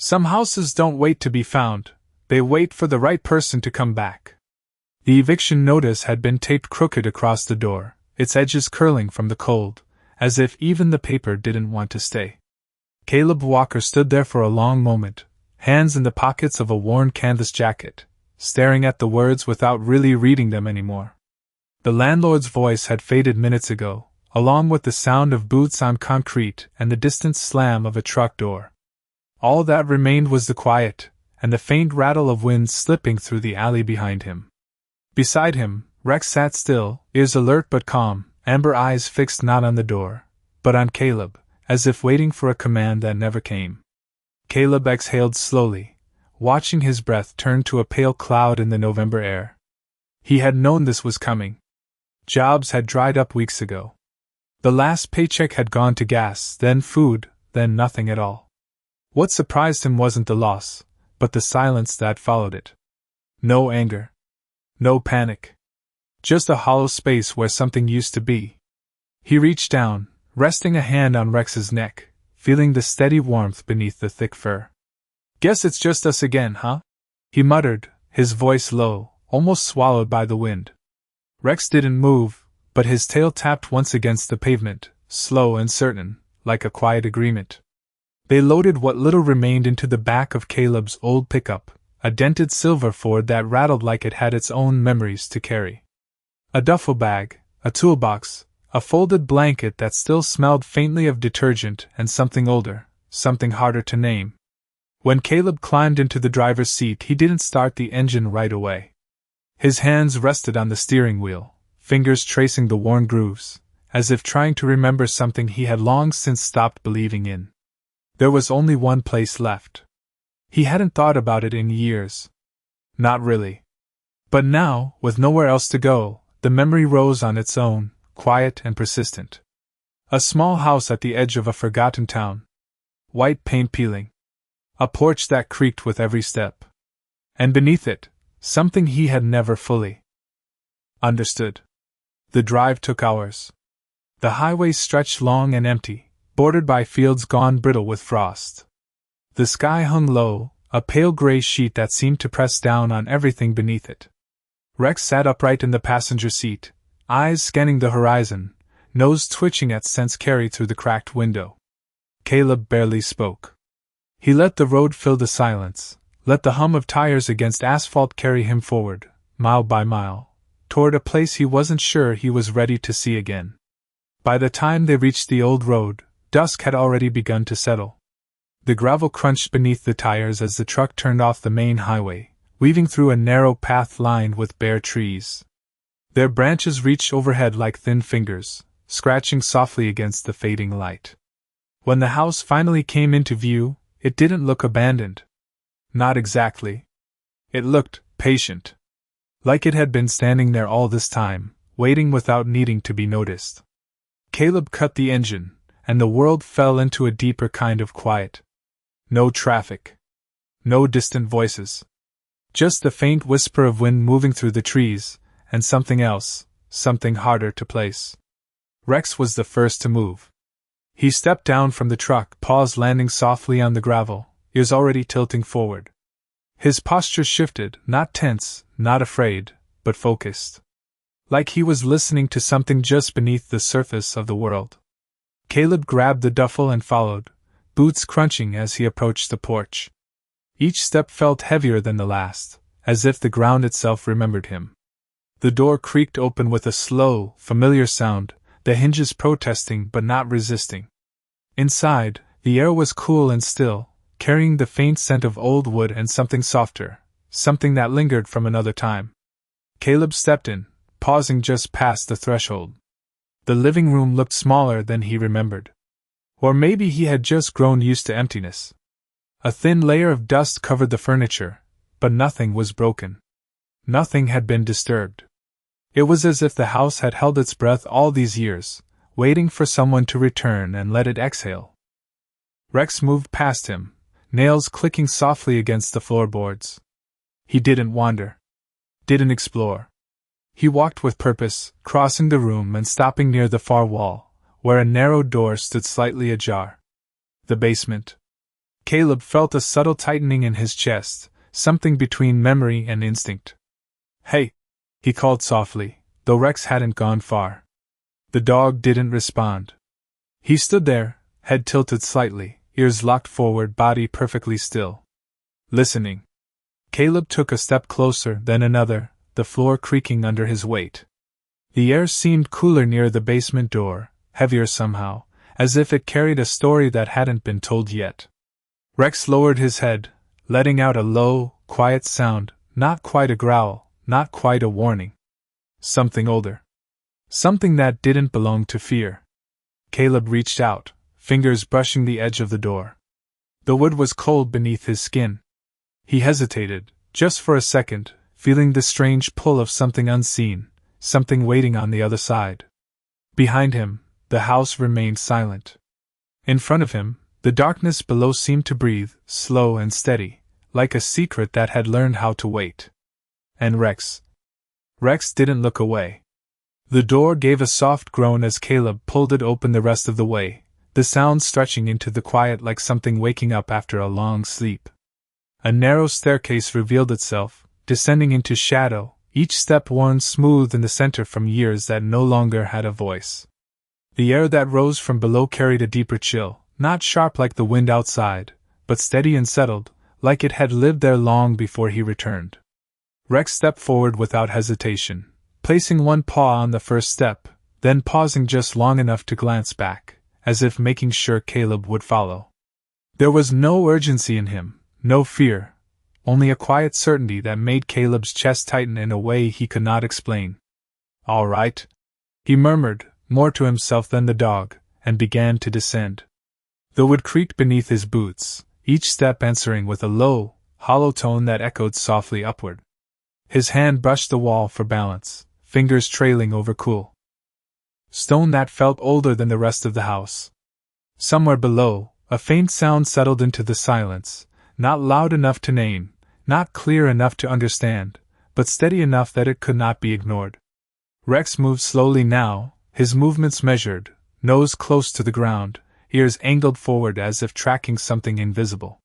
Some houses don't wait to be found, they wait for the right person to come back. The eviction notice had been taped crooked across the door, its edges curling from the cold, as if even the paper didn't want to stay. Caleb Walker stood there for a long moment, hands in the pockets of a worn canvas jacket, staring at the words without really reading them anymore. The landlord's voice had faded minutes ago, along with the sound of boots on concrete and the distant slam of a truck door. All that remained was the quiet, and the faint rattle of wind slipping through the alley behind him. Beside him, Rex sat still, ears alert but calm, amber eyes fixed not on the door, but on Caleb, as if waiting for a command that never came. Caleb exhaled slowly, watching his breath turn to a pale cloud in the November air. He had known this was coming. Jobs had dried up weeks ago. The last paycheck had gone to gas, then food, then nothing at all. What surprised him wasn't the loss, but the silence that followed it. No anger. No panic. Just a hollow space where something used to be. He reached down, resting a hand on Rex's neck, feeling the steady warmth beneath the thick fur. "Guess it's just us again, huh?" he muttered, his voice low, almost swallowed by the wind. Rex didn't move, but his tail tapped once against the pavement, slow and certain, like a quiet agreement. They loaded what little remained into the back of Caleb's old pickup, a dented silver Ford that rattled like it had its own memories to carry. A duffel bag, a toolbox, a folded blanket that still smelled faintly of detergent and something older, something harder to name. When Caleb climbed into the driver's seat, he didn't start the engine right away. His hands rested on the steering wheel, fingers tracing the worn grooves, as if trying to remember something he had long since stopped believing in. There was only one place left. He hadn't thought about it in years. Not really. But now, with nowhere else to go, the memory rose on its own, quiet and persistent. A small house at the edge of a forgotten town. White paint peeling. A porch that creaked with every step. And beneath it, something he had never fully understood. The drive took hours. The highway stretched long and empty, bordered by fields gone brittle with frost. The sky hung low, a pale gray sheet that seemed to press down on everything beneath it. Rex sat upright in the passenger seat, eyes scanning the horizon, nose twitching at scents carried through the cracked window. Caleb barely spoke. He let the road fill the silence, let the hum of tires against asphalt carry him forward, mile by mile, toward a place he wasn't sure he was ready to see again. By the time they reached the old road, dusk had already begun to settle. The gravel crunched beneath the tires as the truck turned off the main highway, weaving through a narrow path lined with bare trees. Their branches reached overhead like thin fingers, scratching softly against the fading light. When the house finally came into view, it didn't look abandoned. Not exactly. It looked patient. Like it had been standing there all this time, waiting without needing to be noticed. Caleb cut the engine, and the world fell into a deeper kind of quiet. No traffic. No distant voices. Just the faint whisper of wind moving through the trees, and something else, something harder to place. Rex was the first to move. He stepped down from the truck, paws landing softly on the gravel, ears already tilting forward. His posture shifted, not tense, not afraid, but focused. Like he was listening to something just beneath the surface of the world. Caleb grabbed the duffel and followed, boots crunching as he approached the porch. Each step felt heavier than the last, as if the ground itself remembered him. The door creaked open with a slow, familiar sound, the hinges protesting but not resisting. Inside, the air was cool and still, carrying the faint scent of old wood and something softer, something that lingered from another time. Caleb stepped in, pausing just past the threshold. The living room looked smaller than he remembered. Or maybe he had just grown used to emptiness. A thin layer of dust covered the furniture, but nothing was broken. Nothing had been disturbed. It was as if the house had held its breath all these years, waiting for someone to return and let it exhale. Rex moved past him, nails clicking softly against the floorboards. He didn't wander. Didn't explore. He walked with purpose, crossing the room and stopping near the far wall, where a narrow door stood slightly ajar. The basement. Caleb felt a subtle tightening in his chest, something between memory and instinct. "Hey!" he called softly, though Rex hadn't gone far. The dog didn't respond. He stood there, head tilted slightly, ears locked forward, body perfectly still. Listening. Caleb took a step closer, then another, the floor creaking under his weight. The air seemed cooler near the basement door, heavier somehow, as if it carried a story that hadn't been told yet. Rex lowered his head, letting out a low, quiet sound, not quite a growl, not quite a warning. Something older. Something that didn't belong to fear. Caleb reached out, fingers brushing the edge of the door. The wood was cold beneath his skin. He hesitated, just for a second, feeling the strange pull of something unseen, something waiting on the other side. Behind him, the house remained silent. In front of him, the darkness below seemed to breathe, slow and steady, like a secret that had learned how to wait. And Rex didn't look away. The door gave a soft groan as Caleb pulled it open the rest of the way, the sound stretching into the quiet like something waking up after a long sleep. A narrow staircase revealed itself, descending into shadow, each step worn smooth in the center from years that no longer had a voice. The air that rose from below carried a deeper chill, not sharp like the wind outside, but steady and settled, like it had lived there long before he returned. Rex stepped forward without hesitation, placing one paw on the first step, then pausing just long enough to glance back, as if making sure Caleb would follow. There was no urgency in him, no fear, only a quiet certainty that made Caleb's chest tighten in a way he could not explain. "All right," he murmured, more to himself than the dog, and began to descend. The wood creaked beneath his boots, each step answering with a low, hollow tone that echoed softly upward. His hand brushed the wall for balance, fingers trailing over cool stone that felt older than the rest of the house. Somewhere below, a faint sound settled into the silence, not loud enough to name, not clear enough to understand, but steady enough that it could not be ignored. Rex moved slowly now, his movements measured, nose close to the ground, ears angled forward as if tracking something invisible.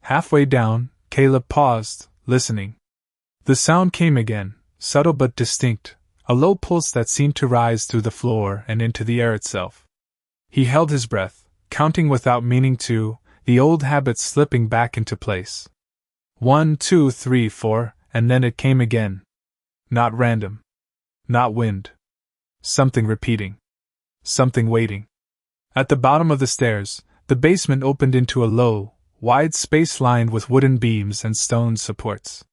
Halfway down, Caleb paused, listening. The sound came again, subtle but distinct, a low pulse that seemed to rise through the floor and into the air itself. He held his breath, counting without meaning to, the old habit slipping back into place. 1, 2, 3, 4, and then it came again. Not random. Not wind. Something repeating. Something waiting. At the bottom of the stairs, the basement opened into a low, wide space lined with wooden beams and stone supports.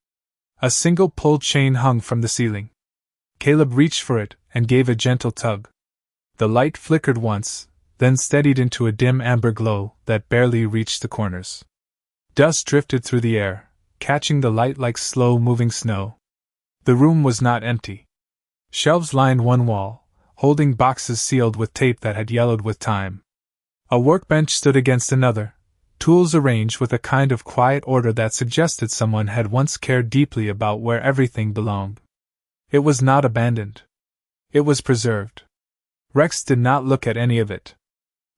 A single pull chain hung from the ceiling. Caleb reached for it and gave a gentle tug. The light flickered once, then steadied into a dim amber glow that barely reached the corners. Dust drifted through the air, catching the light like slow-moving snow. The room was not empty. Shelves lined one wall, holding boxes sealed with tape that had yellowed with time. A workbench stood against another, tools arranged with a kind of quiet order that suggested someone had once cared deeply about where everything belonged. It was not abandoned. It was preserved. Rex did not look at any of it.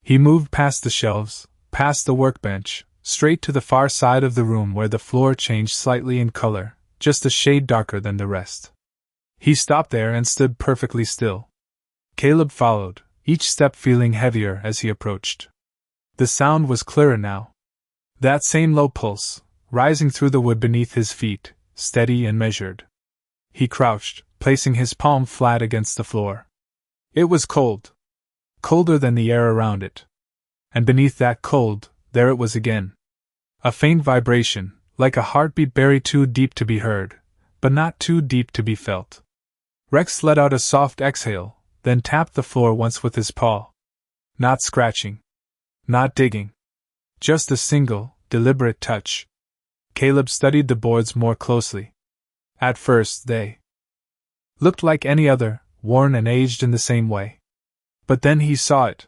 He moved past the shelves, past the workbench, straight to the far side of the room where the floor changed slightly in color, just a shade darker than the rest. He stopped there and stood perfectly still. Caleb followed, each step feeling heavier as he approached. The sound was clearer now. That same low pulse, rising through the wood beneath his feet, steady and measured. He crouched, placing his palm flat against the floor. It was cold. Colder than the air around it. And beneath that cold, there it was again. A faint vibration, like a heartbeat buried too deep to be heard, but not too deep to be felt. Rex let out a soft exhale, then tapped the floor once with his paw. Not scratching. Not digging. Just a single, deliberate touch. Caleb studied the boards more closely. At first they looked like any other, worn and aged in the same way. But then he saw it.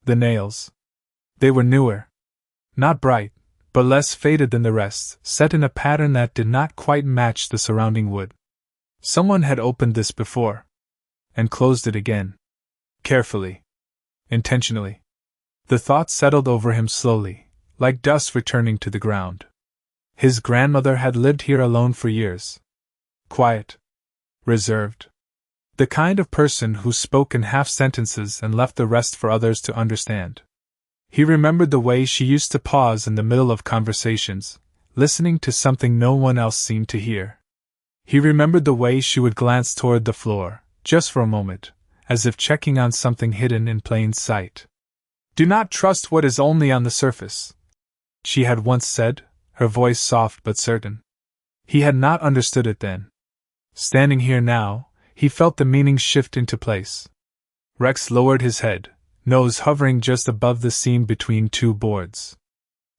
The nails. They were newer. Not bright, but less faded than the rest, set in a pattern that did not quite match the surrounding wood. Someone had opened this before. And closed it again. Carefully. Intentionally. The thought settled over him slowly, like dust returning to the ground. His grandmother had lived here alone for years. Quiet. Reserved. The kind of person who spoke in half sentences and left the rest for others to understand. He remembered the way she used to pause in the middle of conversations, listening to something no one else seemed to hear. He remembered the way she would glance toward the floor, just for a moment, as if checking on something hidden in plain sight. "Do not trust what is only on the surface," she had once said, her voice soft but certain. He had not understood it then. Standing here now, he felt the meaning shift into place. Rex lowered his head, nose hovering just above the seam between two boards.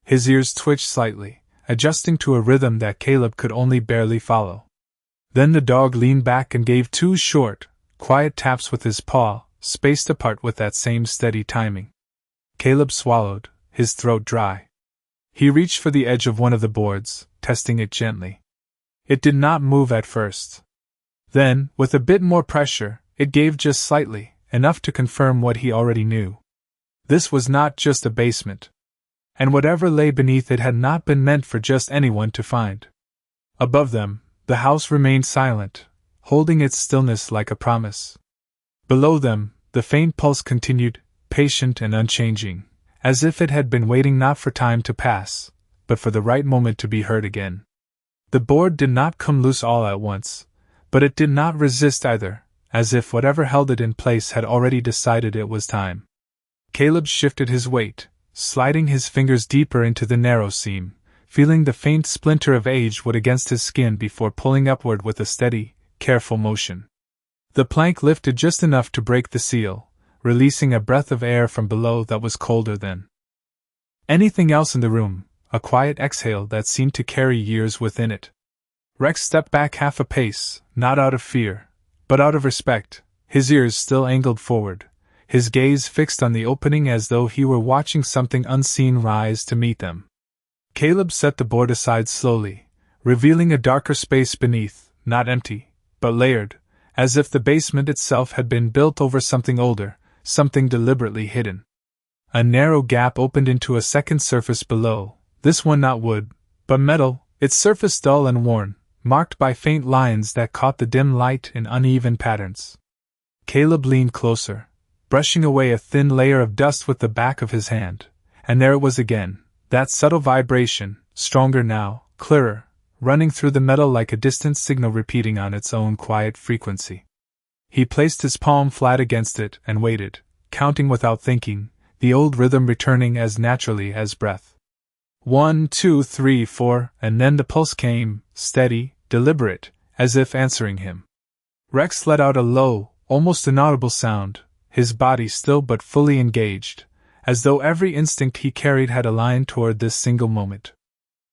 His ears twitched slightly, adjusting to a rhythm that Caleb could only barely follow. Then the dog leaned back and gave two short, quiet taps with his paw, spaced apart with that same steady timing. Caleb swallowed, his throat dry. He reached for the edge of one of the boards, testing it gently. It did not move at first. Then, with a bit more pressure, it gave just slightly, enough to confirm what he already knew. This was not just a basement. And whatever lay beneath it had not been meant for just anyone to find. Above them, the house remained silent, holding its stillness like a promise. Below them, the faint pulse continued, patient and unchanging, as if it had been waiting not for time to pass, but for the right moment to be heard again. The board did not come loose all at once, but it did not resist either, as if whatever held it in place had already decided it was time. Caleb shifted his weight, sliding his fingers deeper into the narrow seam, feeling the faint splinter of age wood against his skin before pulling upward with a steady, careful motion. The plank lifted just enough to break the seal, releasing a breath of air from below that was colder than anything else in the room, a quiet exhale that seemed to carry years within it. Rex stepped back half a pace, not out of fear, but out of respect, his ears still angled forward, his gaze fixed on the opening as though he were watching something unseen rise to meet them. Caleb set the board aside slowly, revealing a darker space beneath, not empty, but layered, as if the basement itself had been built over something older, something deliberately hidden. A narrow gap opened into a second surface below, this one not wood, but metal, its surface dull and worn, marked by faint lines that caught the dim light in uneven patterns. Caleb leaned closer, brushing away a thin layer of dust with the back of his hand, and there it was again, that subtle vibration, stronger now, clearer, running through the metal like a distant signal repeating on its own quiet frequency. He placed his palm flat against it and waited, counting without thinking, the old rhythm returning as naturally as breath. 1, 2, 3, 4, and then the pulse came, steady, deliberate, as if answering him. Rex let out a low, almost inaudible sound, his body still but fully engaged, as though every instinct he carried had aligned toward this single moment.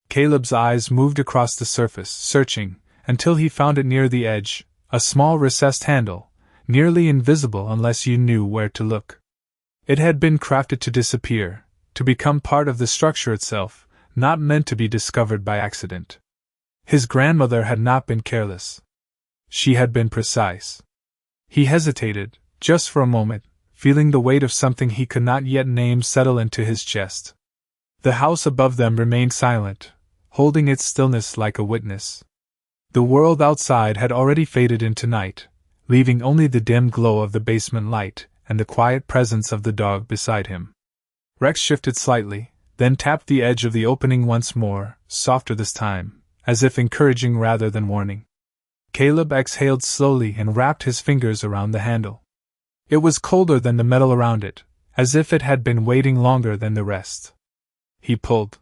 Caleb's eyes moved across the surface, searching, until he found it near the edge, a small recessed handle, nearly invisible unless you knew where to look. It had been crafted to disappear, to become part of the structure itself, not meant to be discovered by accident. His grandmother had not been careless. She had been precise. He hesitated, just for a moment, feeling the weight of something he could not yet name settle into his chest. The house above them remained silent, holding its stillness like a witness. The world outside had already faded into night, leaving only the dim glow of the basement light and the quiet presence of the dog beside him. Rex shifted slightly, then tapped the edge of the opening once more, softer this time, as if encouraging rather than warning. Caleb exhaled slowly and wrapped his fingers around the handle. It was colder than the metal around it, as if it had been waiting longer than the rest. He pulled.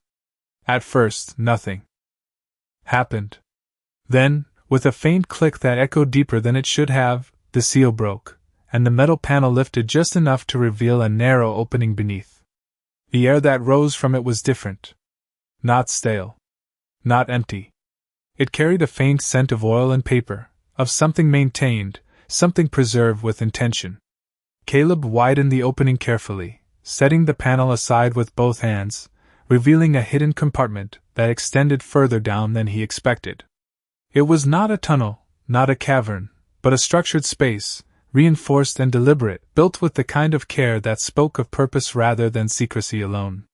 At first, nothing happened. Then, with a faint click that echoed deeper than it should have, the seal broke, and the metal panel lifted just enough to reveal a narrow opening beneath. The air that rose from it was different. Not stale. Not empty. It carried a faint scent of oil and paper, of something maintained, something preserved with intention. Caleb widened the opening carefully, setting the panel aside with both hands, revealing a hidden compartment that extended further down than he expected. It was not a tunnel, not a cavern, but a structured space, reinforced and deliberate, built with the kind of care that spoke of purpose rather than secrecy alone.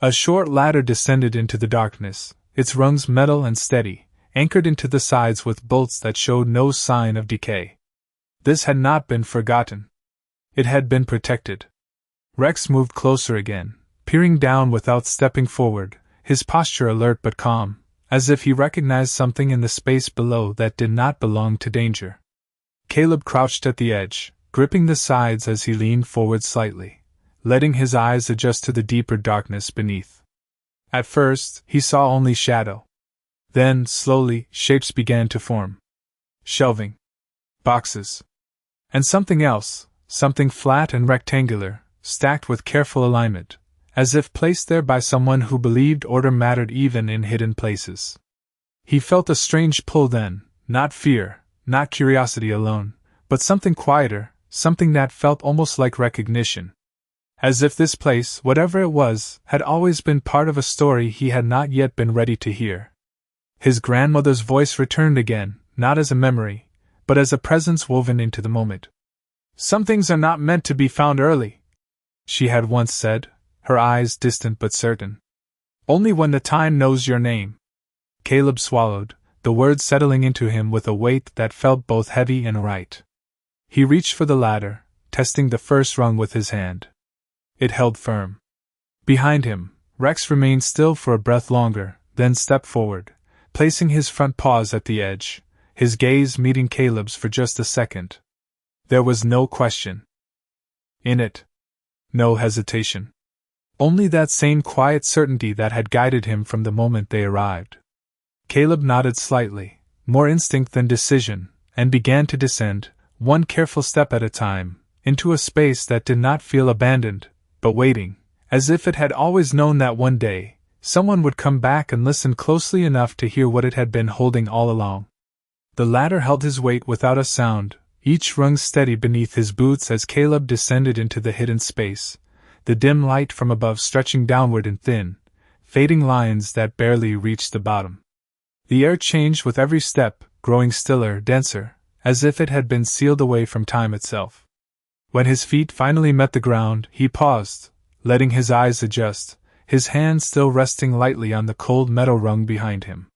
A short ladder descended into the darkness, its rungs metal and steady, anchored into the sides with bolts that showed no sign of decay. This had not been forgotten. It had been protected. Rex moved closer again, peering down without stepping forward, his posture alert but calm, as if he recognized something in the space below that did not belong to danger. Caleb crouched at the edge, gripping the sides as he leaned forward slightly, letting his eyes adjust to the deeper darkness beneath. At first, he saw only shadow. Then, slowly, shapes began to form. Shelving. Boxes. And something else, something flat and rectangular, stacked with careful alignment, as if placed there by someone who believed order mattered even in hidden places. He felt a strange pull then, not fear, not curiosity alone, but something quieter, something that felt almost like recognition. As if this place, whatever it was, had always been part of a story he had not yet been ready to hear. His grandmother's voice returned again, not as a memory, but as a presence woven into the moment. "Some things are not meant to be found early," she had once said, her eyes distant but certain. "Only when the time knows your name." Caleb swallowed, the words settling into him with a weight that felt both heavy and right. He reached for the ladder, testing the first rung with his hand. It held firm. Behind him, Rex remained still for a breath longer, then stepped forward, placing his front paws at the edge, his gaze meeting Caleb's for just a second. There was no question in it. No hesitation. Only that same quiet certainty that had guided him from the moment they arrived. Caleb nodded slightly, more instinct than decision, and began to descend, one careful step at a time, into a space that did not feel abandoned, but waiting, as if it had always known that one day, someone would come back and listen closely enough to hear what it had been holding all along. The ladder held his weight without a sound, each rung steady beneath his boots as Caleb descended into the hidden space, the dim light from above stretching downward in thin, fading lines that barely reached the bottom. The air changed with every step, growing stiller, denser, as if it had been sealed away from time itself. When his feet finally met the ground, he paused, letting his eyes adjust, his hand still resting lightly on the cold metal rung behind him.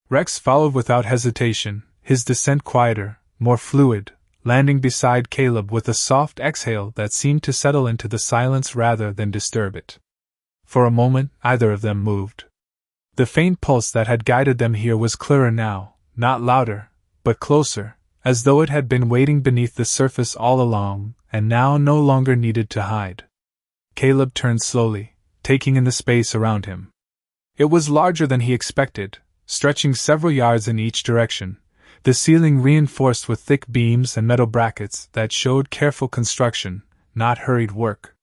Rex followed without hesitation, his descent quieter, more fluid, landing beside Caleb with a soft exhale that seemed to settle into the silence rather than disturb it. For a moment, either of them moved. The faint pulse that had guided them here was clearer now, not louder, but closer, as though it had been waiting beneath the surface all along, and now no longer needed to hide. Caleb turned slowly, taking in the space around him. It was larger than he expected, stretching several yards in each direction, the ceiling reinforced with thick beams and metal brackets that showed careful construction, not hurried work.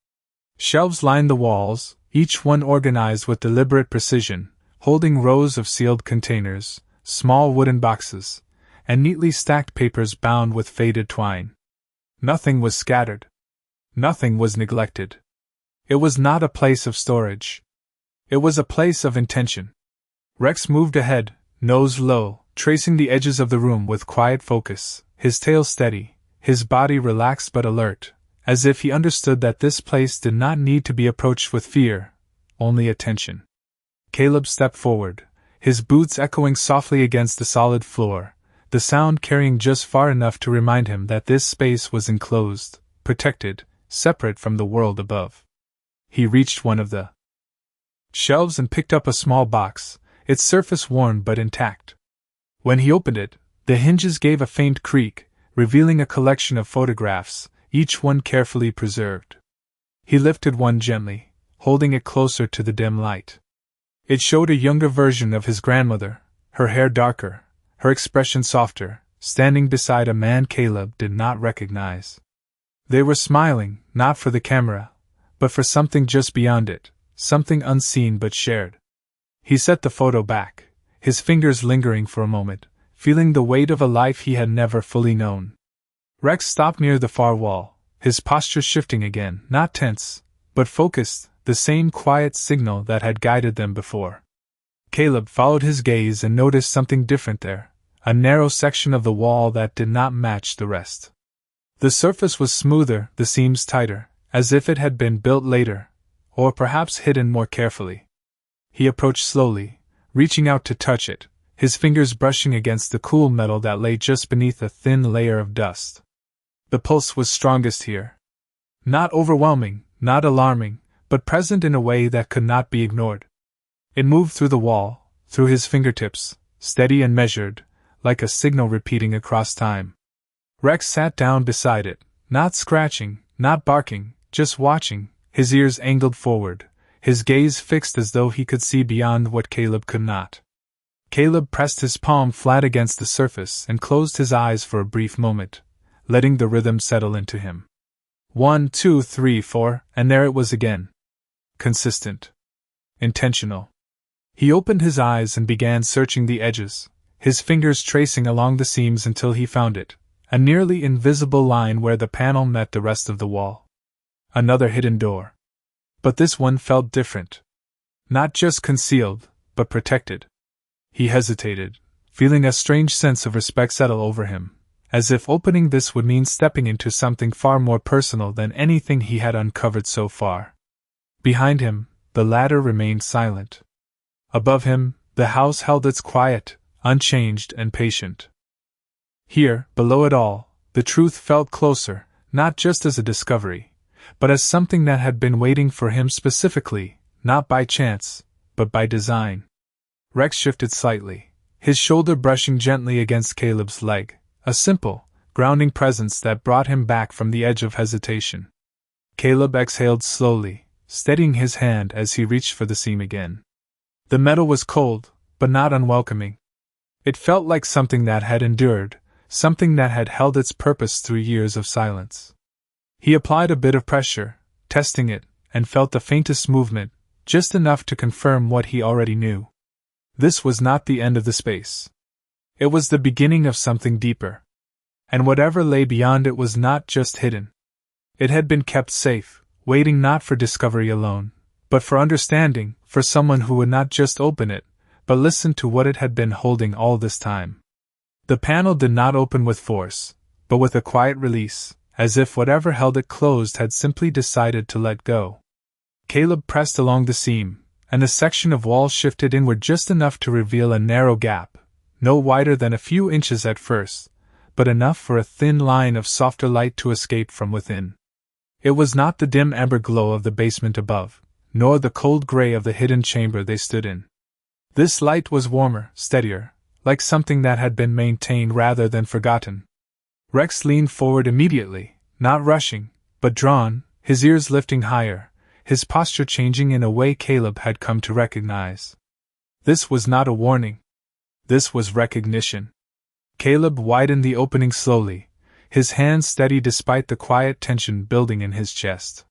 Shelves lined the walls, each one organized with deliberate precision, holding rows of sealed containers, small wooden boxes, and neatly stacked papers bound with faded twine. Nothing was scattered. Nothing was neglected. It was not a place of storage. It was a place of intention. Rex moved ahead, nose low, tracing the edges of the room with quiet focus, his tail steady, his body relaxed but alert, as if he understood that this place did not need to be approached with fear, only attention. Caleb stepped forward, his boots echoing softly against the solid floor, the sound carrying just far enough to remind him that this space was enclosed, protected, separate from the world above. He reached one of the shelves and picked up a small box, its surface worn but intact. When he opened it, the hinges gave a faint creak, revealing a collection of photographs, each one carefully preserved. He lifted one gently, holding it closer to the dim light. It showed a younger version of his grandmother, her hair darker, her expression softer, standing beside a man Caleb did not recognize. They were smiling, not for the camera, but for something just beyond it, something unseen but shared. He set the photo back, his fingers lingering for a moment, feeling the weight of a life he had never fully known. Rex stopped near the far wall, his posture shifting again, not tense, but focused, the same quiet signal that had guided them before. Caleb followed his gaze and noticed something different there, a narrow section of the wall that did not match the rest. The surface was smoother, the seams tighter, as if it had been built later, or perhaps hidden more carefully. He approached slowly, reaching out to touch it, his fingers brushing against the cool metal that lay just beneath a thin layer of dust. The pulse was strongest here. Not overwhelming, not alarming, but present in a way that could not be ignored. It moved through the wall, through his fingertips, steady and measured, like a signal repeating across time. Rex sat down beside it, not scratching, not barking, just watching, his ears angled forward, his gaze fixed as though he could see beyond what Caleb could not. Caleb pressed his palm flat against the surface and closed his eyes for a brief moment, letting the rhythm settle into him. 1, 2, 3, 4, and there it was again. Consistent. Intentional. He opened his eyes and began searching the edges, his fingers tracing along the seams until he found it, a nearly invisible line where the panel met the rest of the wall. Another hidden door. But this one felt different. Not just concealed, but protected. He hesitated, feeling a strange sense of respect settle over him, as if opening this would mean stepping into something far more personal than anything he had uncovered so far. Behind him, the ladder remained silent. Above him, the house held its quiet, unchanged and patient. Here, below it all, the truth felt closer, not just as a discovery, but as something that had been waiting for him specifically, not by chance, but by design. Rex shifted slightly, his shoulder brushing gently against Caleb's leg, a simple, grounding presence that brought him back from the edge of hesitation. Caleb exhaled slowly, steadying his hand as he reached for the seam again. The metal was cold, but not unwelcoming. It felt like something that had endured, something that had held its purpose through years of silence. He applied a bit of pressure, testing it, and felt the faintest movement, just enough to confirm what he already knew. This was not the end of the space. It was the beginning of something deeper. And whatever lay beyond it was not just hidden. It had been kept safe, waiting not for discovery alone, but for understanding, for someone who would not just open it, but listen to what it had been holding all this time. The panel did not open with force, but with a quiet release, as if whatever held it closed had simply decided to let go. Caleb pressed along the seam, and the section of wall shifted inward just enough to reveal a narrow gap, no wider than a few inches at first, but enough for a thin line of softer light to escape from within. It was not the dim amber glow of the basement above, nor the cold gray of the hidden chamber they stood in. This light was warmer, steadier, like something that had been maintained rather than forgotten. Rex leaned forward immediately, not rushing, but drawn, his ears lifting higher, his posture changing in a way Caleb had come to recognize. This was not a warning. This was recognition. Caleb widened the opening slowly, his hands steady despite the quiet tension building in his chest.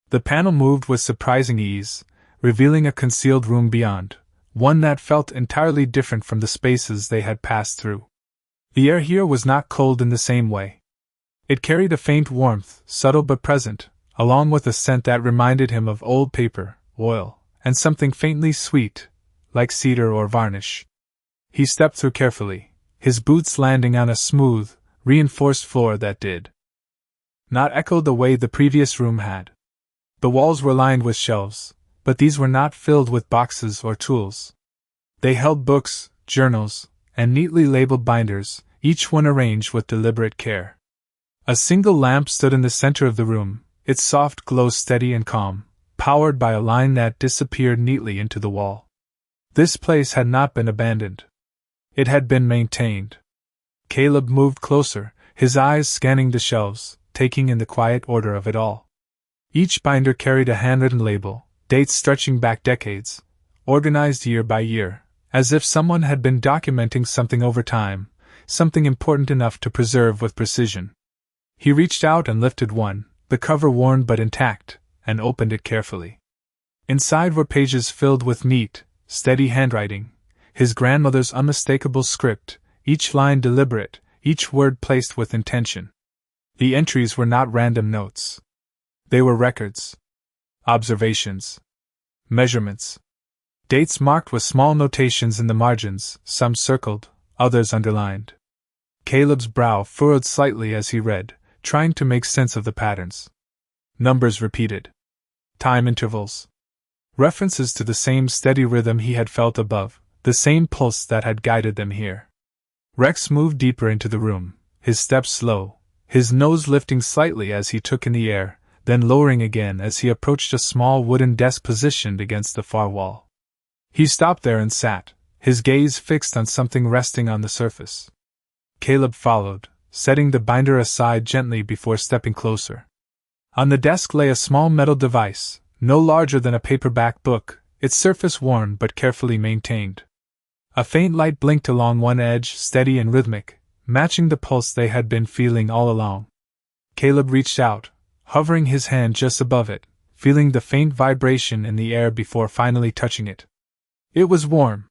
The panel moved with surprising ease, revealing a concealed room beyond, one that felt entirely different from the spaces they had passed through. The air here was not cold in the same way. It carried a faint warmth, subtle but present, along with a scent that reminded him of old paper, oil, and something faintly sweet, like cedar or varnish. He stepped through carefully, his boots landing on a smooth, reinforced floor that did not echo the way the previous room had. The walls were lined with shelves, but these were not filled with boxes or tools. They held books, journals, and neatly labeled binders, each one arranged with deliberate care. A single lamp stood in the center of the room, its soft glow steady and calm, powered by a line that disappeared neatly into the wall. This place had not been abandoned. It had been maintained. Caleb moved closer, his eyes scanning the shelves, taking in the quiet order of it all. Each binder carried a handwritten label, dates stretching back decades, organized year by year, as if someone had been documenting something over time, something important enough to preserve with precision. He reached out and lifted one, the cover worn but intact, and opened it carefully. Inside were pages filled with neat, steady handwriting, his grandmother's unmistakable script, each line deliberate, each word placed with intention. The entries were not random notes. They were records. Observations. Measurements. Dates marked with small notations in the margins, some circled, others underlined. Caleb's brow furrowed slightly as he read, trying to make sense of the patterns. Numbers repeated. Time intervals. References to the same steady rhythm he had felt above, the same pulse that had guided them here. Rex moved deeper into the room, his steps slow, his nose lifting slightly as he took in the air, then lowering again as he approached a small wooden desk positioned against the far wall. He stopped there and sat, his gaze fixed on something resting on the surface. Caleb followed, setting the binder aside gently before stepping closer. On the desk lay a small metal device, no larger than a paperback book, its surface worn but carefully maintained. A faint light blinked along one edge, steady and rhythmic, matching the pulse they had been feeling all along. Caleb reached out, hovering his hand just above it, feeling the faint vibration in the air before finally touching it. It was warm.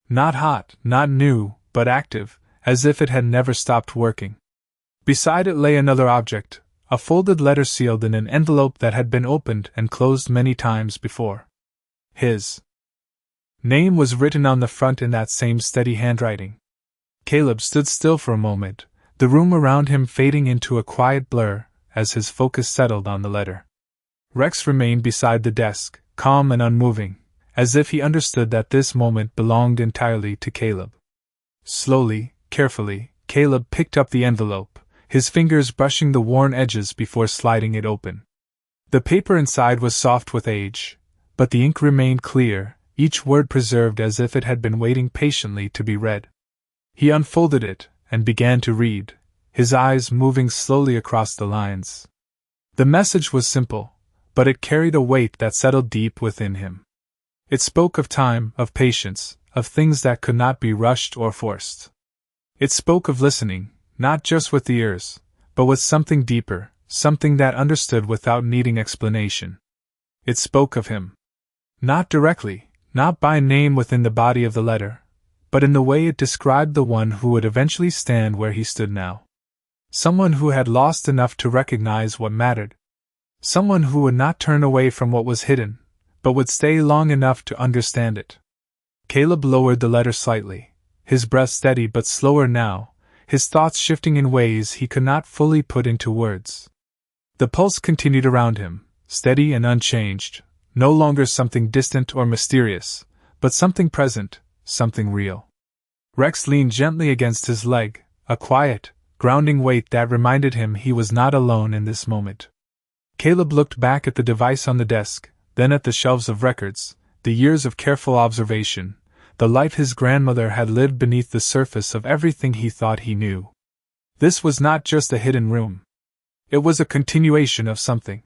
Not hot, not new, but active, as if it had never stopped working. Beside it lay another object, a folded letter sealed in an envelope that had been opened and closed many times before. His name was written on the front in that same steady handwriting. Caleb stood still for a moment, the room around him fading into a quiet blur as his focus settled on the letter. Rex remained beside the desk, calm and unmoving, as if he understood that this moment belonged entirely to Caleb. Slowly, carefully, Caleb picked up the envelope, his fingers brushing the worn edges before sliding it open. The paper inside was soft with age, but the ink remained clear, each word preserved as if it had been waiting patiently to be read. He unfolded it and began to read, his eyes moving slowly across the lines. The message was simple, but it carried a weight that settled deep within him. It spoke of time, of patience, of things that could not be rushed or forced. It spoke of listening, not just with the ears, but with something deeper, something that understood without needing explanation. It spoke of him. Not directly, not by name within the body of the letter, but in the way it described the one who would eventually stand where he stood now. Someone who had lost enough to recognize what mattered. Someone who would not turn away from what was hidden, but would stay long enough to understand it. Caleb lowered the letter slightly, his breath steady but slower now, his thoughts shifting in ways he could not fully put into words. The pulse continued around him, steady and unchanged, no longer something distant or mysterious, but something present, something real. Rex leaned gently against his leg, a quiet, grounding weight that reminded him he was not alone in this moment. Caleb looked back at the device on the desk, then at the shelves of records, the years of careful observation, the life his grandmother had lived beneath the surface of everything he thought he knew. This was not just a hidden room. It was a continuation of something.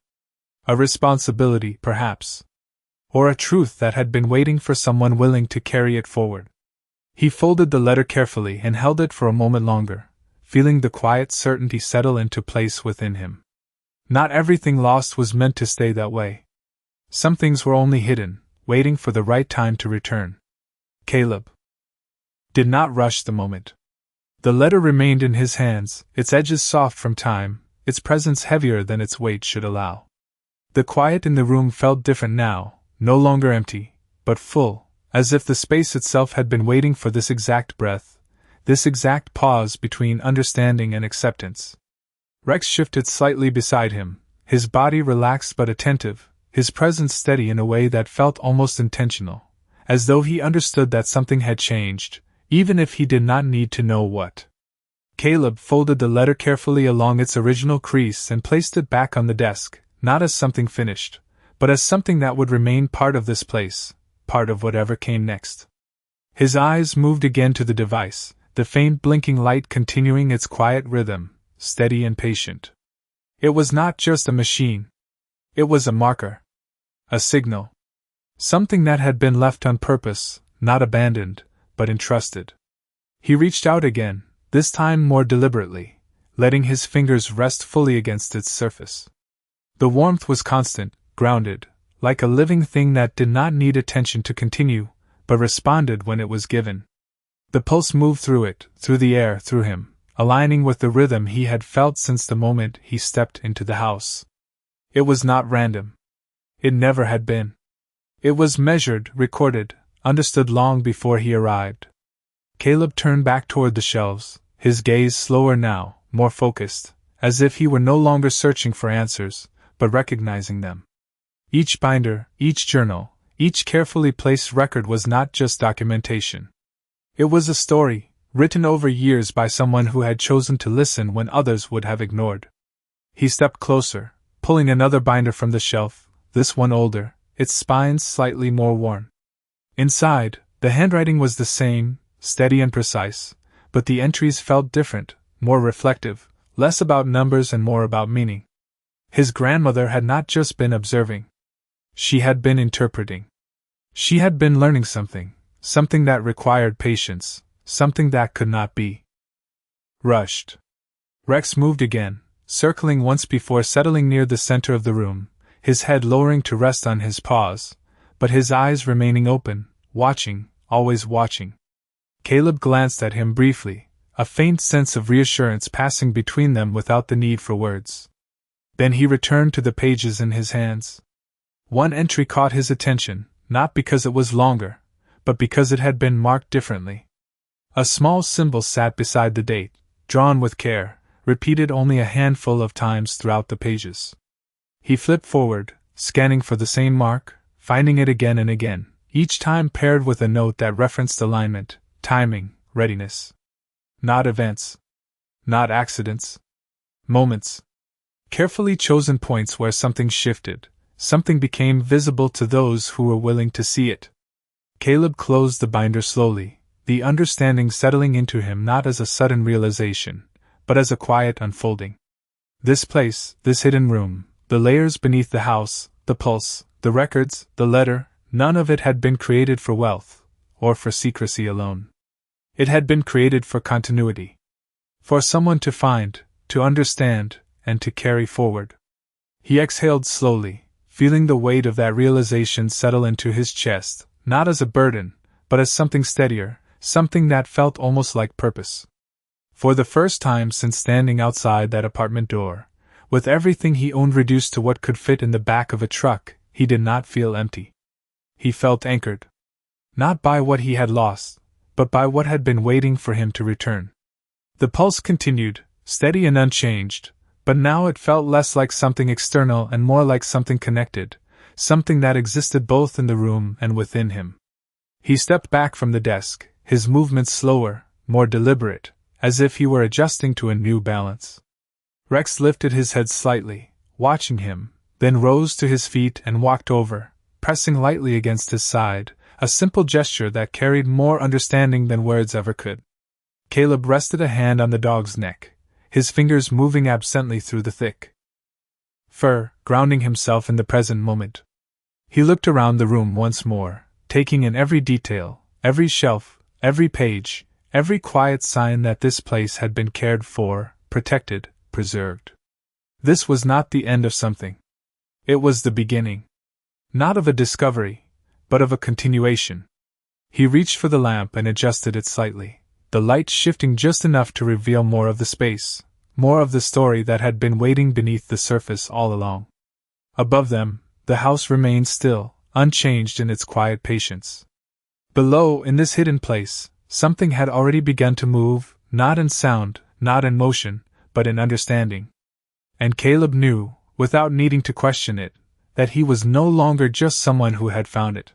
A responsibility, perhaps. Or a truth that had been waiting for someone willing to carry it forward. He folded the letter carefully and held it for a moment longer, feeling the quiet certainty settle into place within him. Not everything lost was meant to stay that way. Some things were only hidden, waiting for the right time to return. Caleb did not rush the moment. The letter remained in his hands, its edges soft from time, its presence heavier than its weight should allow. The quiet in the room felt different now, no longer empty, but full, as if the space itself had been waiting for this exact breath, this exact pause between understanding and acceptance. Rex shifted slightly beside him, his body relaxed but attentive, his presence steady in a way that felt almost intentional, as though he understood that something had changed, even if he did not need to know what. Caleb folded the letter carefully along its original crease and placed it back on the desk, not as something finished, but as something that would remain part of this place, part of whatever came next. His eyes moved again to the device, the faint blinking light continuing its quiet rhythm, steady and patient. It was not just a machine. It was a marker. A signal. Something that had been left on purpose, not abandoned, but entrusted. He reached out again, this time more deliberately, letting his fingers rest fully against its surface. The warmth was constant, grounded, like a living thing that did not need attention to continue, but responded when it was given. The pulse moved through it, through the air, through him, aligning with the rhythm he had felt since the moment he stepped into the house. It was not random. It never had been. It was measured, recorded, understood long before he arrived. Caleb turned back toward the shelves, his gaze slower now, more focused, as if he were no longer searching for answers, but recognizing them. Each binder, each journal, each carefully placed record was not just documentation. It was a story, written over years by someone who had chosen to listen when others would have ignored. He stepped closer, pulling another binder from the shelf, this one older, its spines slightly more worn. Inside, the handwriting was the same, steady and precise, but the entries felt different, more reflective, less about numbers and more about meaning. His grandmother had not just been observing. She had been interpreting. She had been learning something that required patience, something that could not be rushed. Rex moved again, circling once before settling near the center of the room, his head lowering to rest on his paws, but his eyes remaining open, watching, always watching. Caleb glanced at him briefly, a faint sense of reassurance passing between them without the need for words. Then he returned to the pages in his hands. One entry caught his attention, not because it was longer, but because it had been marked differently. A small symbol sat beside the date, drawn with care, repeated only a handful of times throughout the pages. He flipped forward, scanning for the same mark, finding it again and again, each time paired with a note that referenced alignment, timing, readiness. Not events. Not accidents. Moments. Carefully chosen points where something shifted, something became visible to those who were willing to see it. Caleb closed the binder slowly, the understanding settling into him not as a sudden realization, but as a quiet unfolding. This place, this hidden room, the layers beneath the house, the pulse, the records, the letter, none of it had been created for wealth, or for secrecy alone. It had been created for continuity. For someone to find, to understand, and to carry forward. He exhaled slowly, feeling the weight of that realization settle into his chest, not as a burden, but as something steadier, something that felt almost like purpose. For the first time since standing outside that apartment door, with everything he owned reduced to what could fit in the back of a truck, he did not feel empty. He felt anchored. Not by what he had lost, but by what had been waiting for him to return. The pulse continued, steady and unchanged, but now it felt less like something external and more like something connected, something that existed both in the room and within him. He stepped back from the desk, his movements slower, more deliberate, as if he were adjusting to a new balance. Rex lifted his head slightly, watching him, then rose to his feet and walked over, pressing lightly against his side, a simple gesture that carried more understanding than words ever could. Caleb rested a hand on the dog's neck, his fingers moving absently through the thick fur, grounding himself in the present moment. He looked around the room once more, taking in every detail, every shelf, every page, every quiet sign that this place had been cared for, protected, preserved. This was not the end of something. It was the beginning. Not of a discovery, but of a continuation. He reached for the lamp and adjusted it slightly, the light shifting just enough to reveal more of the space, more of the story that had been waiting beneath the surface all along. Above them, the house remained still, unchanged in its quiet patience. Below, in this hidden place, something had already begun to move, not in sound, not in motion, but in understanding. And Caleb knew, without needing to question it, that he was no longer just someone who had found it.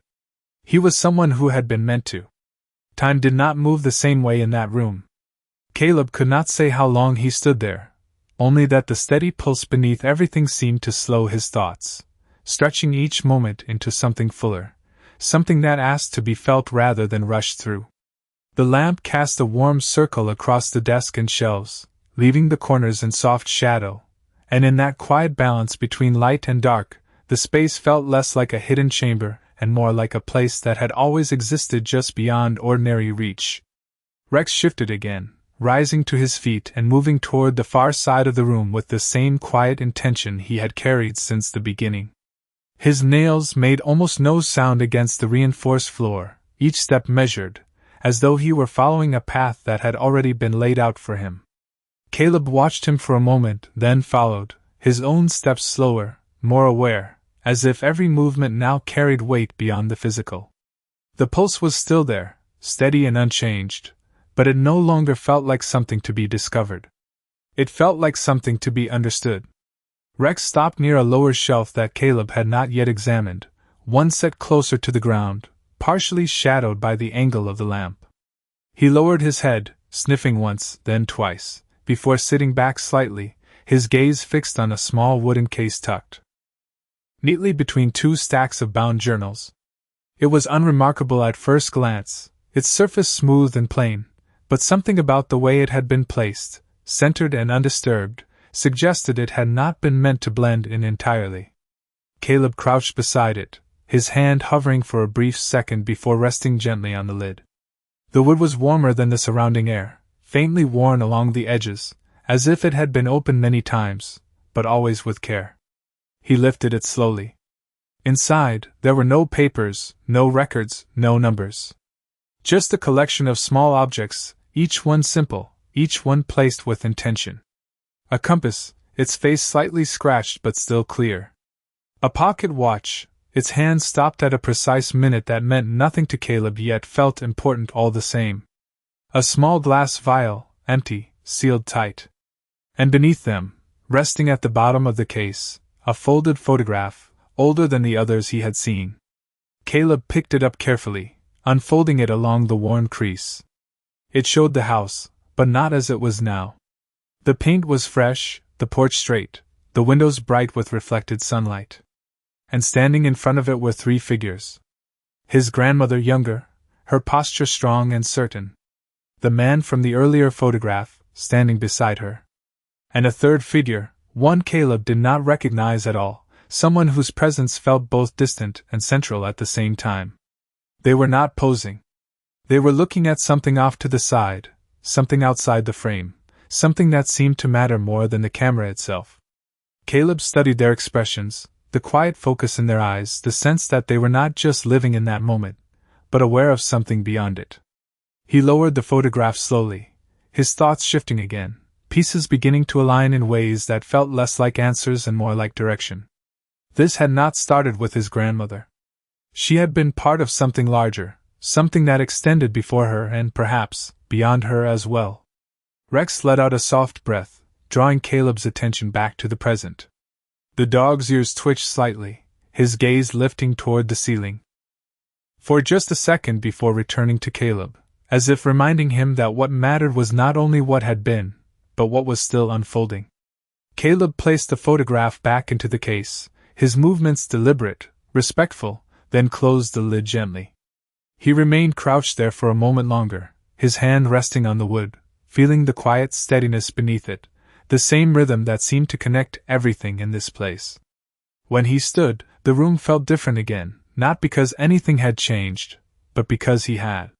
He was someone who had been meant to. Time did not move the same way in that room. Caleb could not say how long he stood there, only that the steady pulse beneath everything seemed to slow his thoughts, stretching each moment into something fuller, something that asked to be felt rather than rushed through. The lamp cast a warm circle across the desk and shelves, leaving the corners in soft shadow, and in that quiet balance between light and dark, the space felt less like a hidden chamber and more like a place that had always existed just beyond ordinary reach. Rex shifted again, rising to his feet and moving toward the far side of the room with the same quiet intention he had carried since the beginning. His nails made almost no sound against the reinforced floor, each step measured, as though he were following a path that had already been laid out for him. Caleb watched him for a moment, then followed, his own steps slower, more aware, as if every movement now carried weight beyond the physical. The pulse was still there, steady and unchanged, but it no longer felt like something to be discovered. It felt like something to be understood. Rex stopped near a lower shelf that Caleb had not yet examined, one set closer to the ground, partially shadowed by the angle of the lamp. He lowered his head, sniffing once, then twice, before sitting back slightly, his gaze fixed on a small wooden case tucked neatly between two stacks of bound journals. It was unremarkable at first glance, its surface smooth and plain, but something about the way it had been placed, centered and undisturbed, suggested it had not been meant to blend in entirely. Caleb crouched beside it, his hand hovering for a brief second before resting gently on the lid. The wood was warmer than the surrounding air, faintly worn along the edges, as if it had been opened many times, but always with care. He lifted it slowly. Inside, there were no papers, no records, no numbers. Just a collection of small objects, each one simple, each one placed with intention. A compass, its face slightly scratched but still clear. A pocket watch, its hand stopped at a precise minute that meant nothing to Caleb yet felt important all the same. A small glass vial, empty, sealed tight. And beneath them, resting at the bottom of the case, a folded photograph, older than the others he had seen. Caleb picked it up carefully, unfolding it along the worn crease. It showed the house, but not as it was now. The paint was fresh, the porch straight, the windows bright with reflected sunlight. And standing in front of it were three figures. His grandmother younger, her posture strong and certain. The man from the earlier photograph, standing beside her. And a third figure, one Caleb did not recognize at all, someone whose presence felt both distant and central at the same time. They were not posing. They were looking at something off to the side, something outside the frame, something that seemed to matter more than the camera itself. Caleb studied their expressions, the quiet focus in their eyes, the sense that they were not just living in that moment, but aware of something beyond it. He lowered the photograph slowly, his thoughts shifting again, pieces beginning to align in ways that felt less like answers and more like direction. This had not started with his grandmother. She had been part of something larger, something that extended before her and, perhaps, beyond her as well. Rex let out a soft breath, drawing Caleb's attention back to the present. The dog's ears twitched slightly, his gaze lifting toward the ceiling. For just a second before returning to Caleb, as if reminding him that what mattered was not only what had been, but what was still unfolding. Caleb placed the photograph back into the case, his movements deliberate, respectful, then closed the lid gently. He remained crouched there for a moment longer, his hand resting on the wood, feeling the quiet steadiness beneath it, the same rhythm that seemed to connect everything in this place. When he stood, the room felt different again, not because anything had changed, but because he had.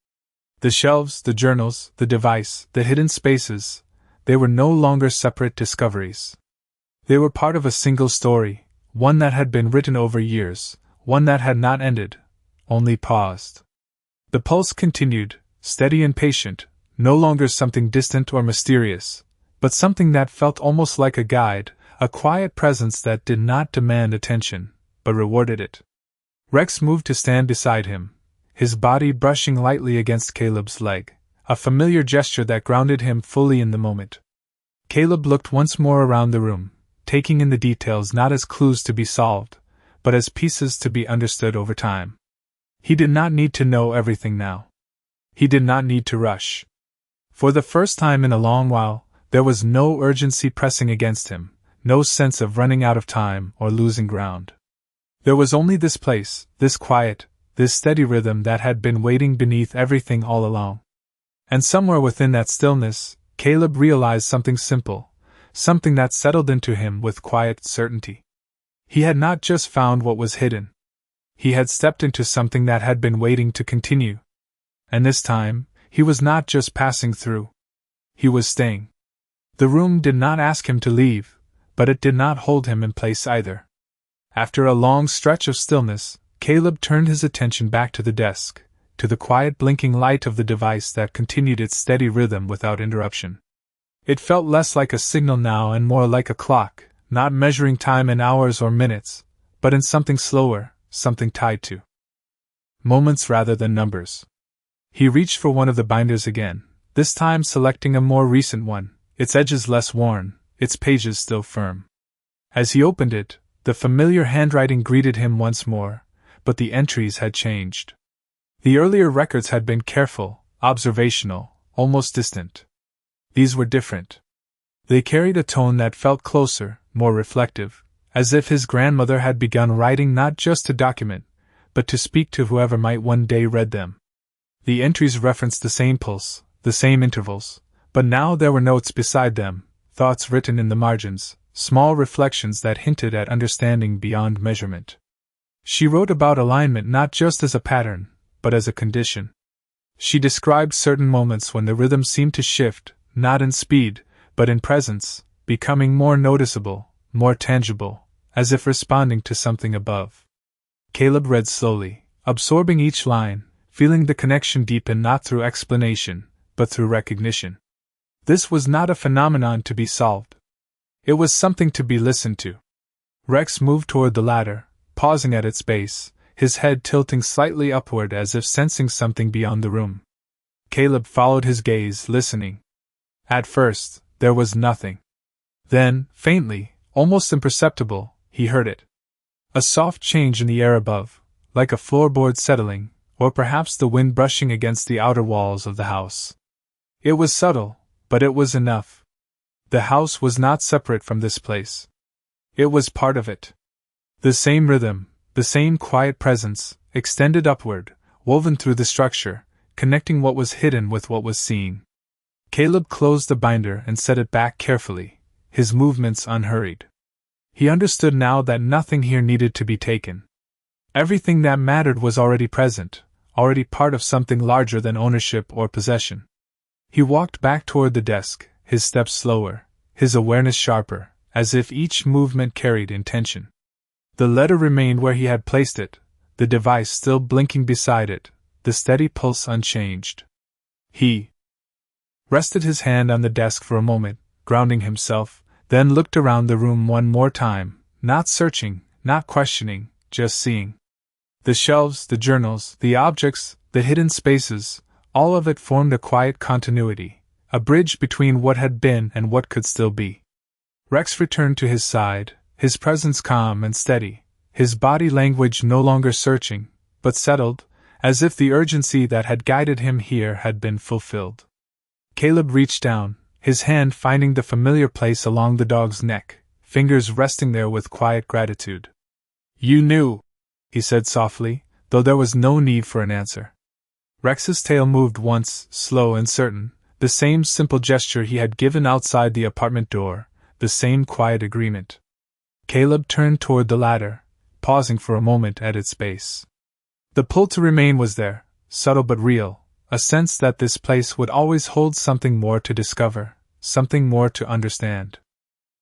The shelves, the journals, the device, the hidden spaces, they were no longer separate discoveries. They were part of a single story, one that had been written over years, one that had not ended, only paused. The pulse continued, steady and patient, no longer something distant or mysterious, but something that felt almost like a guide, a quiet presence that did not demand attention, but rewarded it. Rex moved to stand beside him, his body brushing lightly against Caleb's leg, a familiar gesture that grounded him fully in the moment. Caleb looked once more around the room, taking in the details not as clues to be solved, but as pieces to be understood over time. He did not need to know everything now. He did not need to rush. For the first time in a long while, there was no urgency pressing against him, no sense of running out of time or losing ground. There was only this place, this quiet, this steady rhythm that had been waiting beneath everything all along. And somewhere within that stillness, Caleb realized something simple, something that settled into him with quiet certainty. He had not just found what was hidden. He had stepped into something that had been waiting to continue. And this time, he was not just passing through. He was staying. The room did not ask him to leave, but it did not hold him in place either. After a long stretch of stillness, Caleb turned his attention back to the desk, to the quiet blinking light of the device that continued its steady rhythm without interruption. It felt less like a signal now and more like a clock, not measuring time in hours or minutes, but in something slower, something tied to moments rather than numbers. He reached for one of the binders again, this time selecting a more recent one, its edges less worn, its pages still firm. As he opened it, the familiar handwriting greeted him once more, but the entries had changed. The earlier records had been careful, observational, almost distant. These were different. They carried a tone that felt closer, more reflective, as if his grandmother had begun writing not just to document, but to speak to whoever might one day read them. The entries referenced the same pulse, the same intervals, but now there were notes beside them, thoughts written in the margins, small reflections that hinted at understanding beyond measurement. She wrote about alignment not just as a pattern, but as a condition. She described certain moments when the rhythm seemed to shift, not in speed, but in presence, becoming more noticeable, more tangible, as if responding to something above. Caleb read slowly, absorbing each line, feeling the connection deepen not through explanation, but through recognition. This was not a phenomenon to be solved. It was something to be listened to. Rex moved toward the ladder, pausing at its base, his head tilting slightly upward as if sensing something beyond the room. Caleb followed his gaze, listening. At first, there was nothing. Then, faintly, almost imperceptible, he heard it. A soft change in the air above, like a floorboard settling, or perhaps the wind brushing against the outer walls of the house. It was subtle, but it was enough. The house was not separate from this place. It was part of it. The same rhythm, the same quiet presence, extended upward, woven through the structure, connecting what was hidden with what was seen. Caleb closed the binder and set it back carefully, his movements unhurried. He understood now that nothing here needed to be taken. Everything that mattered was already present, already part of something larger than ownership or possession. He walked back toward the desk, his steps slower, his awareness sharper, as if each movement carried intention. The letter remained where he had placed it, the device still blinking beside it, the steady pulse unchanged. He rested his hand on the desk for a moment, grounding himself, then looked around the room one more time, not searching, not questioning, just seeing. The shelves, the journals, the objects, the hidden spaces, all of it formed a quiet continuity, a bridge between what had been and what could still be. Rex returned to his side, his presence calm and steady, his body language no longer searching, but settled, as if the urgency that had guided him here had been fulfilled. Caleb reached down, his hand finding the familiar place along the dog's neck, fingers resting there with quiet gratitude. "You knew," he said softly, though there was no need for an answer. Rex's tail moved once, slow and certain, the same simple gesture he had given outside the apartment door, the same quiet agreement. Caleb turned toward the ladder, pausing for a moment at its base. The pull to remain was there, subtle but real, a sense that this place would always hold something more to discover, something more to understand.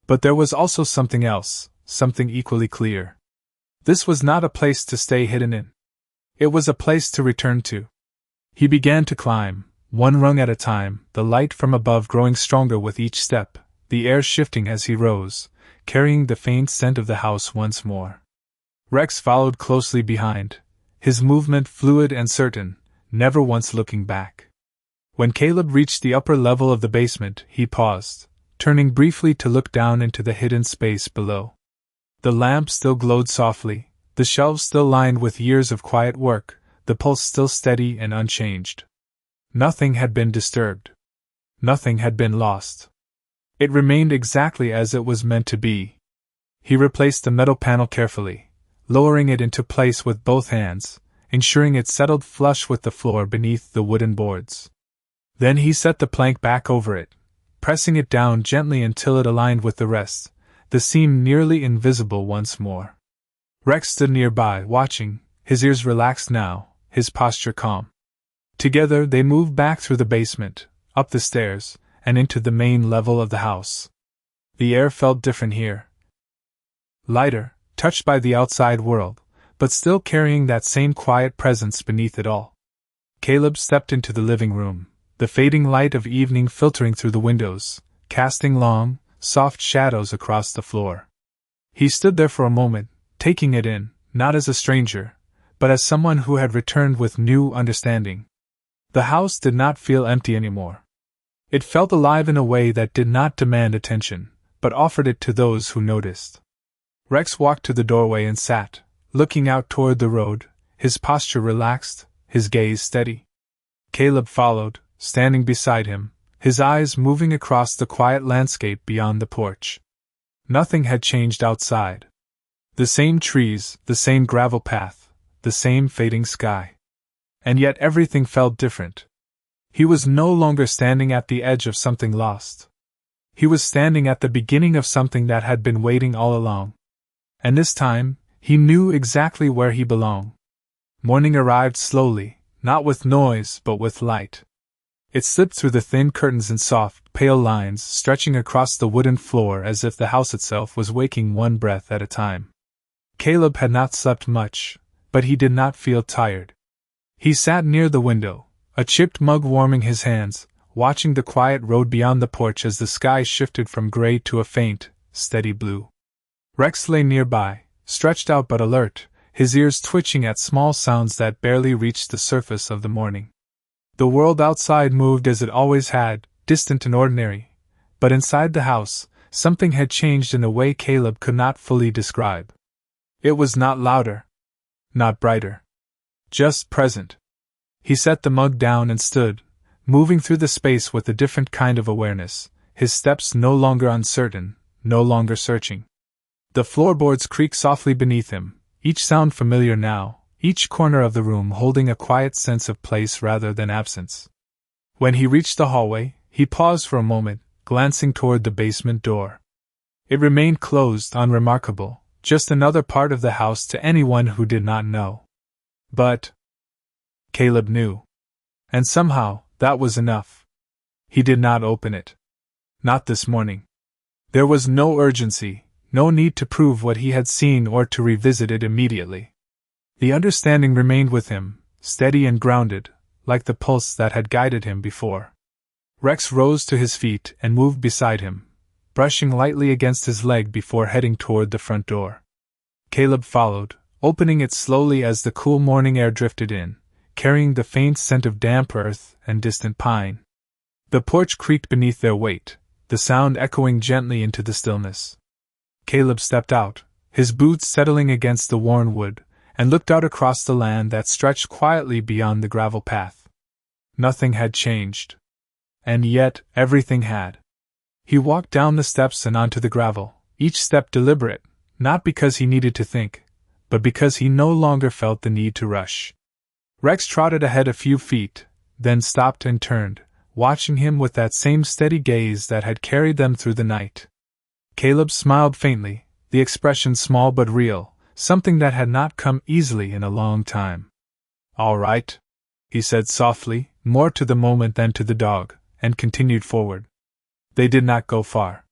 But there was also something else, something equally clear. This was not a place to stay hidden in. It was a place to return to. He began to climb, one rung at a time, the light from above growing stronger with each step, the air shifting as he rose, carrying the faint scent of the house once more. Rex followed closely behind, his movement fluid and certain, never once looking back. When Caleb reached the upper level of the basement, he paused, turning briefly to look down into the hidden space below. The lamp still glowed softly, the shelves still lined with years of quiet work, the pulse still steady and unchanged. Nothing had been disturbed. Nothing had been lost. It remained exactly as it was meant to be. He replaced the metal panel carefully, lowering it into place with both hands, ensuring it settled flush with the floor beneath the wooden boards. Then he set the plank back over it, pressing it down gently until it aligned with the rest, the seam nearly invisible once more. Rex stood nearby, watching, his ears relaxed now, his posture calm. Together they moved back through the basement, up the stairs, and into the main level of the house. The air felt different here. Lighter, touched by the outside world, but still carrying that same quiet presence beneath it all. Caleb stepped into the living room, the fading light of evening filtering through the windows, casting long, soft shadows across the floor. He stood there for a moment, taking it in, not as a stranger, but as someone who had returned with new understanding. The house did not feel empty anymore. It felt alive in a way that did not demand attention, but offered it to those who noticed. Rex walked to the doorway and sat, looking out toward the road, his posture relaxed, his gaze steady. Caleb followed, standing beside him, his eyes moving across the quiet landscape beyond the porch. Nothing had changed outside. The same trees, the same gravel path, the same fading sky. And yet everything felt different. He was no longer standing at the edge of something lost. He was standing at the beginning of something that had been waiting all along. And this time, he knew exactly where he belonged. Morning arrived slowly, not with noise but with light. It slipped through the thin curtains in soft, pale lines stretching across the wooden floor as if the house itself was waking one breath at a time. Caleb had not slept much, but he did not feel tired. He sat near the window, a chipped mug warming his hands, watching the quiet road beyond the porch as the sky shifted from gray to a faint, steady blue. Rex lay nearby, stretched out but alert, his ears twitching at small sounds that barely reached the surface of the morning. The world outside moved as it always had, distant and ordinary, but inside the house, something had changed in a way Caleb could not fully describe. It was not louder, not brighter, just present. He set the mug down and stood, moving through the space with a different kind of awareness, his steps no longer uncertain, no longer searching. The floorboards creaked softly beneath him, each sound familiar now, each corner of the room holding a quiet sense of place rather than absence. When he reached the hallway, he paused for a moment, glancing toward the basement door. It remained closed, unremarkable, just another part of the house to anyone who did not know. But Caleb knew. And somehow, that was enough. He did not open it. Not this morning. There was no urgency, no need to prove what he had seen or to revisit it immediately. The understanding remained with him, steady and grounded, like the pulse that had guided him before. Rex rose to his feet and moved beside him, brushing lightly against his leg before heading toward the front door. Caleb followed, opening it slowly as the cool morning air drifted in, carrying the faint scent of damp earth and distant pine. The porch creaked beneath their weight, the sound echoing gently into the stillness. Caleb stepped out, his boots settling against the worn wood, and looked out across the land that stretched quietly beyond the gravel path. Nothing had changed. And yet, everything had. He walked down the steps and onto the gravel, each step deliberate, not because he needed to think, but because he no longer felt the need to rush. Rex trotted ahead a few feet, then stopped and turned, watching him with that same steady gaze that had carried them through the night. Caleb smiled faintly, the expression small but real, something that had not come easily in a long time. "All right," he said softly, more to the moment than to the dog, and continued forward. They did not go far.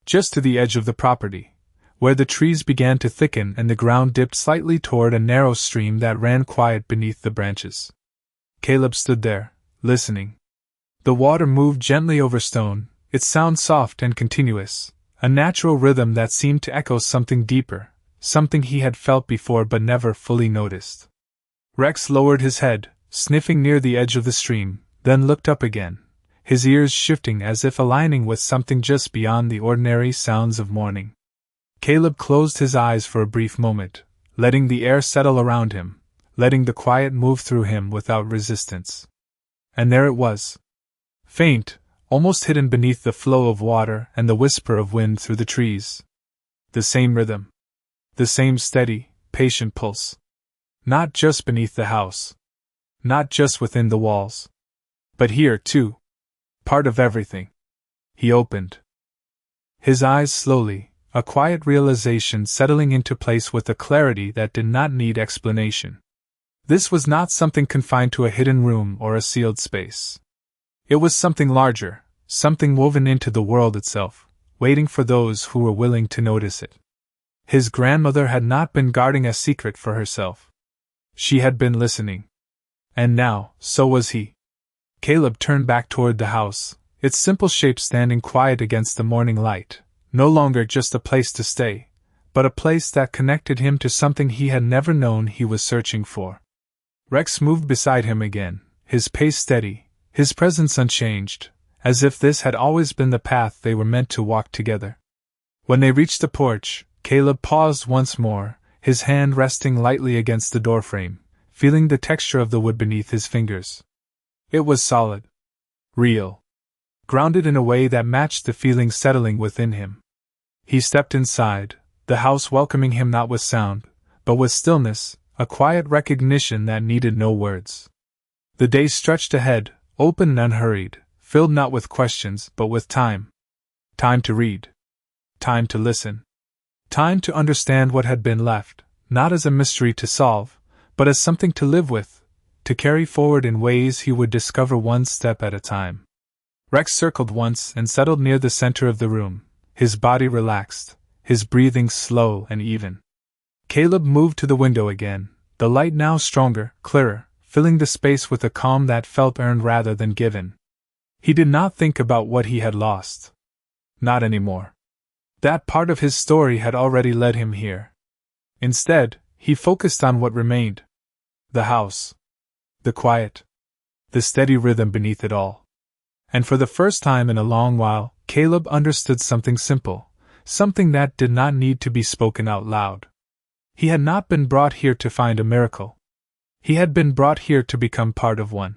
Just to the edge of the property, where the trees began to thicken and the ground dipped slightly toward a narrow stream that ran quiet beneath the branches. Caleb stood there, listening. The water moved gently over stone, its sound soft and continuous, a natural rhythm that seemed to echo something deeper, something he had felt before but never fully noticed. Rex lowered his head, sniffing near the edge of the stream, then looked up again, his ears shifting as if aligning with something just beyond the ordinary sounds of morning. Caleb closed his eyes for a brief moment, letting the air settle around him, letting the quiet move through him without resistance. And there it was. Faint, almost hidden beneath the flow of water and the whisper of wind through the trees. The same rhythm. The same steady, patient pulse. Not just beneath the house. Not just within the walls. But here, too. Part of everything. He opened his eyes slowly, a quiet realization settling into place with a clarity that did not need explanation. This was not something confined to a hidden room or a sealed space. It was something larger, something woven into the world itself, waiting for those who were willing to notice it. His grandmother had not been guarding a secret for herself. She had been listening. And now, so was he. Caleb turned back toward the house, its simple shape standing quiet against the morning light, no longer just a place to stay, but a place that connected him to something he had never known he was searching for. Rex moved beside him again, his pace steady, his presence unchanged, as if this had always been the path they were meant to walk together. When they reached the porch, Caleb paused once more, his hand resting lightly against the doorframe, feeling the texture of the wood beneath his fingers. It was solid. Real. Grounded in a way that matched the feeling settling within him. He stepped inside, the house welcoming him not with sound, but with stillness, a quiet recognition that needed no words. The day stretched ahead, open and unhurried, filled not with questions but with time. Time to read. Time to listen. Time to understand what had been left, not as a mystery to solve, but as something to live with, to carry forward in ways he would discover one step at a time. Rex circled once and settled near the center of the room, his body relaxed, his breathing slow and even. Caleb moved to the window again, the light now stronger, clearer, filling the space with a calm that felt earned rather than given. He did not think about what he had lost. Not anymore. That part of his story had already led him here. Instead, he focused on what remained. The house. The quiet. The steady rhythm beneath it all. And for the first time in a long while, Caleb understood something simple, something that did not need to be spoken out loud. He had not been brought here to find a miracle. He had been brought here to become part of one.